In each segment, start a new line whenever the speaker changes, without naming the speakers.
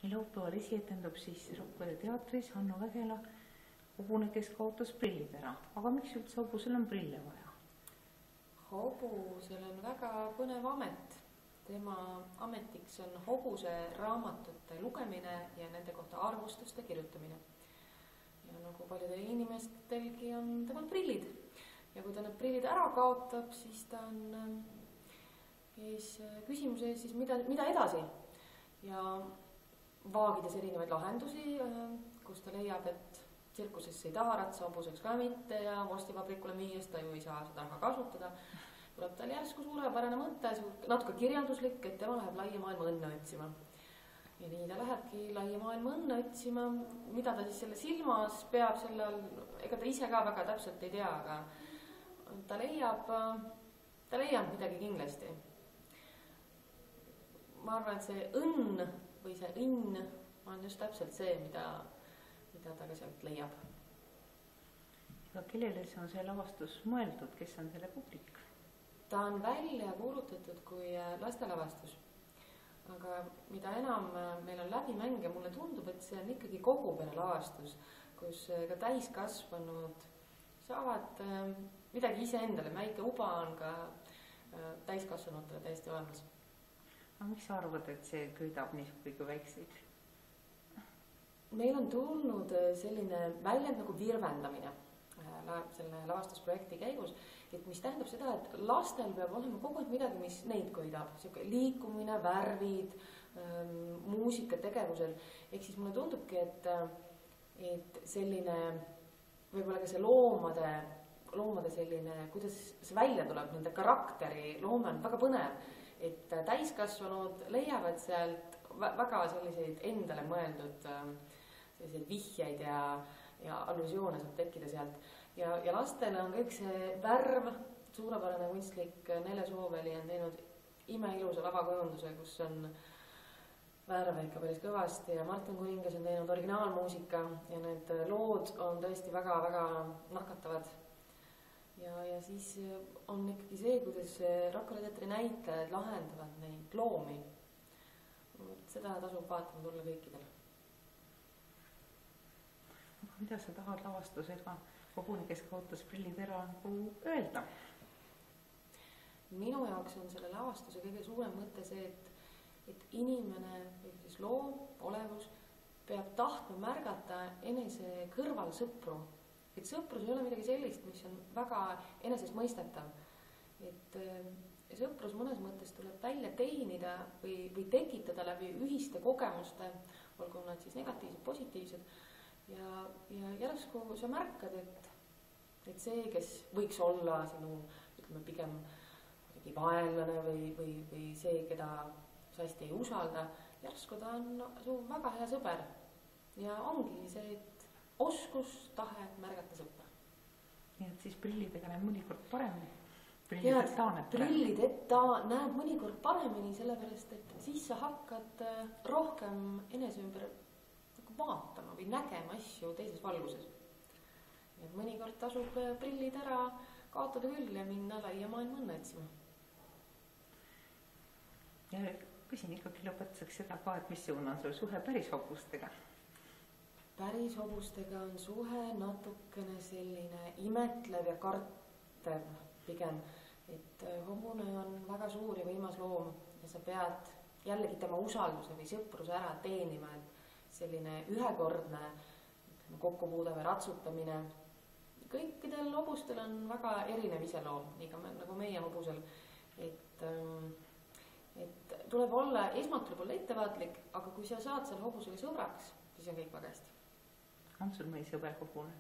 Laupäeval esietendab siis Rakvere teatris Hanno Vägela hobune, kes kaotas prillid ära. Aga miks üldse hobusel on prille vaja?
Hobusel on väga põnev amet. Tema ametiks on hobuse raamatute lugemine ja nende kohta arvustuste kirjutamine. Ja nagu paljudel inimestelgi on temal prillid. Ja kui ta need prillid ära kaotab, siis ta on küsimuse ees, siis mida edasi. Ja vaagides erinevaid lahendusi, kus ta leiab, et tsirkusesse ei taha ratsahobuseks ka mitte ja vorstivabrikule müües ta ju ei saa seda raha kasutada. Tuleb tal järsku suurepärane mõte, natuke kirjanduslik, et tema läheb laia maailma õnne otsima. Ja nii ta lähebki laia maailma õnne otsima, mida ta siis selle silmas peab sellel, ega ta ise ka väga täpselt ei tea, aga ta leiab midagi kindlasti. Ma arvan, et see õnn või see õnn on just täpselt see, mida ta ka sealt leiab.
Ja kellele see on see lavastus mõeldud, kes on selle publik?
Ta on välja kuulutatud kui lastelavastus. Aga mida enam meil on läbimänge, mulle tundub, et see on ikkagi kogu pere lavastus, kus ka täiskasvanud saavad midagi iseendale. Väike uba on ka täiskasvanutele täiesti olemas.
Aga miks sa arvad, et see köidab niisugune väikseid?
Meil on tulnud selline väljend nagu virvendamine selle lavastusprojekti käigus, et mis tähendab seda, et lastel peab olema kogu aeg midagi, mis neid köidab. Liikumine, värvid, muusika, tegevused. Ehk siis mulle tundubki, et selline, võib-olla ka see loomade selline, kuidas see välja tuleb, nende karakteri loome on väga põnev. Et täiskasvanud leiavad sealt väga selliseid endale mõeldud selliseid vihjeid ja allusioone saab tekkida sealt. Ja lastele on kõik see värv, suurepärane kunstlik Nele Sooveli on teinud imeilusa lavakujunduse, kus on värve ikka päris kõvasti ja Martin Kuningas on teinud originaalmuusika ja need lood on tõesti väga-väga nakatavad. Ja siis on ikkagi see, kuidas Rakvere teatri näitlejad lahendavad neid loomi. Seda tasub vaatama tulla kõikidele.
Mida sa tahad lavastusega hobune, kes kaotas prillid ära öelda?
Minu jaoks on selle lavastuse kõige suurem mõte see, et inimene või siis loom, olevus peab tahtma märgata enese kõrval sõpru. Et sõprus ei ole midagi sellist, mis on väga enesestmõistetav. Et sõprus mõnes mõttes tuleb välja teenida või tekitada läbi ühiste kogemuste, olgu nad siis negatiivsed, positiivsed. Ja järsku sa märkad, et see, kes võiks olla sinu, ütleme pigem vaenlane või see, keda sa hästi ei usalda, järsku ta on su väga hea sõber. Ja ongi see, et oskus, tahe märgata sõpra.
Nii et siis prillidega näeb mõnikord paremini.
Prillideta näeb mõnikord paremini, sellepärast, et siis sa hakkad rohkem enese ümber vaatama või nägema asju teises valguses. Et mõnikord tasub prillid ära kaotada küll ja minna laia maailma õnne otsima.
Ja küsin ikkagi lõpetuseks seda ka, et missugune on sul suhe päris hobustega?
Päris hobustega on suhe natukene selline imetlev ja kartev pigem. Et hobune on väga suur ja võimas loom ja sa pead jällegi tema usalduse või sõpruse ära teenima, et selline ühekordne kokkupuude või ratsutamine. Kõikidel hobustel on väga erinev iseloom, nii nagu meie hobusel. Et tuleb olla, esmalt tuleb olla ettevaatlik, aga kui sa saad selle hobusele sõbraks, siis on kõik väga hästi.
On sul meie sõber hobune?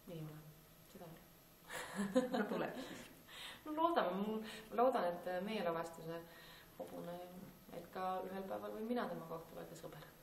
Ei ole, seda ei ole.
Ta tuleb siis?
Ma loodan, et meie lavastuse hobune, et ka ühel päeval või mina tema kohta väga sõber.